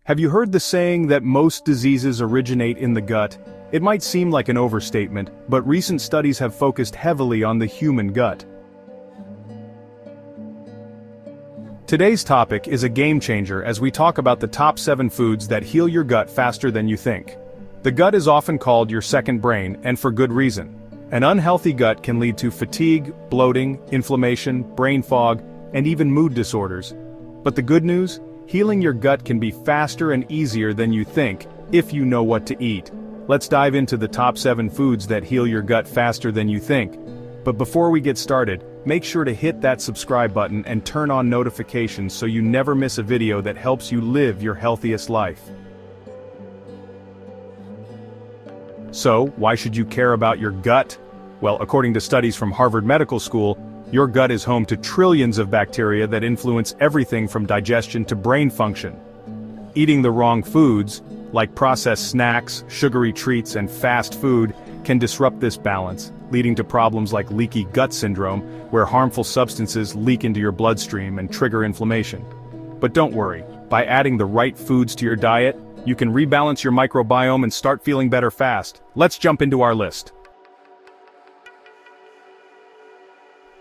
Have you heard the saying that most diseases originate in the gut? It might seem like an overstatement, but recent studies have focused heavily on the human gut. Today's topic is a game changer as we talk about the top 7 foods that heal your gut faster than you think. The gut is often called your second brain, and for good reason. An unhealthy gut can lead to fatigue, bloating, inflammation, brain fog, and even mood disorders. But the good news? Healing your gut can be faster and easier than you think, if you know what to eat. Let's dive into the top 7 foods that heal your gut faster than you think. But before we get started, make sure to hit that subscribe button and turn on notifications so you never miss a video that helps you live your healthiest life. So, why should you care about your gut? Well, according to studies from Harvard Medical School, your gut is home to trillions of bacteria that influence everything from digestion to brain function. Eating the wrong foods, like processed snacks, sugary treats, and fast food, can disrupt this balance, leading to problems like leaky gut syndrome, where harmful substances leak into your bloodstream and trigger inflammation. But don't worry, by adding the right foods to your diet, you can rebalance your microbiome and start feeling better fast. Let's jump into our list.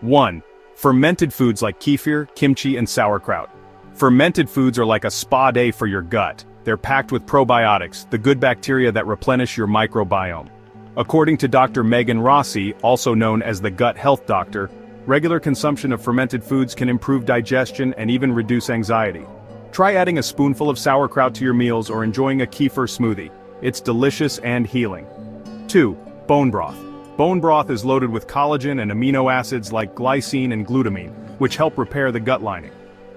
1. Fermented foods like kefir, kimchi, and sauerkraut. Fermented foods are like a spa day for your gut. They're packed with probiotics, the good bacteria that replenish your microbiome. According to Dr. Megan Rossi, also known as the gut health doctor, regular consumption of fermented foods can improve digestion and even reduce anxiety. Try adding a spoonful of sauerkraut to your meals or enjoying a kefir smoothie. It's delicious and healing. 2. Bone broth. Bone broth is loaded with collagen and amino acids like glycine and glutamine, which help repair the gut lining.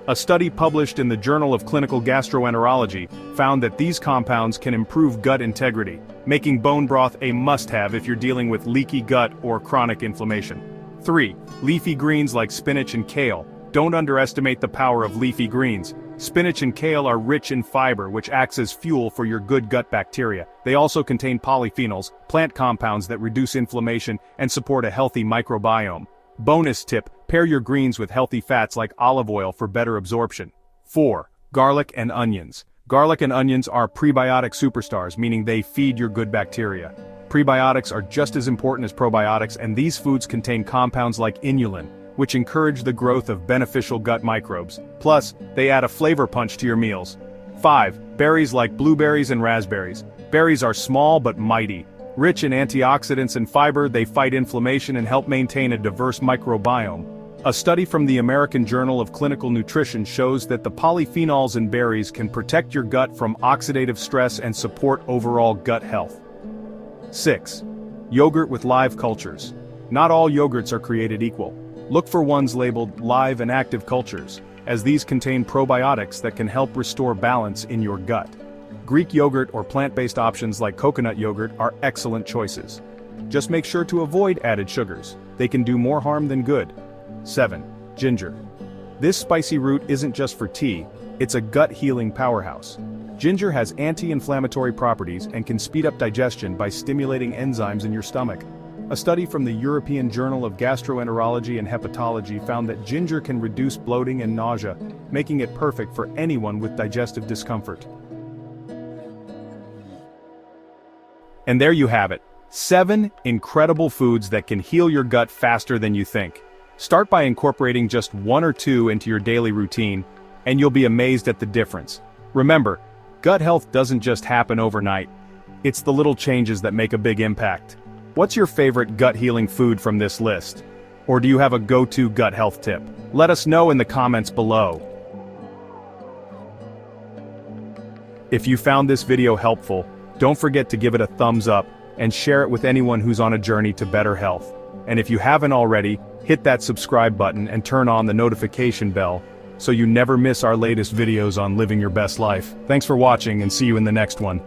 A study published in the Journal of Clinical Gastroenterology found that these compounds can improve gut integrity, making bone broth a must-have if you're dealing with leaky gut or chronic inflammation. 3. Leafy greens like spinach and kale. Don't underestimate the power of leafy greens. Spinach and kale are rich in fiber, which acts as fuel for your good gut bacteria. They also contain polyphenols, plant compounds that reduce inflammation and support a healthy microbiome. Bonus tip, pair your greens with healthy fats like olive oil for better absorption. 4. Garlic and onions. Garlic and onions are prebiotic superstars, meaning they feed your good bacteria. Prebiotics are just as important as probiotics, and these foods contain compounds like inulin, which encourage the growth of beneficial gut microbes. Plus, they add a flavor punch to your meals. 5. Berries like blueberries and raspberries. Berries are small but mighty. Rich in antioxidants and fiber, they fight inflammation and help maintain a diverse microbiome. A study from the American Journal of Clinical Nutrition shows that the polyphenols in berries can protect your gut from oxidative stress and support overall gut health. 6. Yogurt with live cultures. Not all yogurts are created equal. Look for ones labeled live and active cultures, as these contain probiotics that can help restore balance in your gut. Greek yogurt or plant-based options like coconut yogurt are excellent choices. Just make sure to avoid added sugars. They can do more harm than good. 7. Ginger. This spicy root isn't just for tea, it's a gut-healing powerhouse. Ginger has anti-inflammatory properties and can speed up digestion by stimulating enzymes in your stomach. A study from the European Journal of Gastroenterology and Hepatology found that ginger can reduce bloating and nausea, making it perfect for anyone with digestive discomfort. And there you have it, 7 incredible foods that can heal your gut faster than you think. Start by incorporating just 1 or 2 into your daily routine, and you'll be amazed at the difference. Remember, gut health doesn't just happen overnight. It's the little changes that make a big impact. What's your favorite gut-healing food from this list? Or do you have a go-to gut health tip? Let us know in the comments below. If you found this video helpful, don't forget to give it a thumbs up and share it with anyone who's on a journey to better health. And if you haven't already, hit that subscribe button and turn on the notification bell so you never miss our latest videos on living your best life. Thanks for watching and see you in the next one.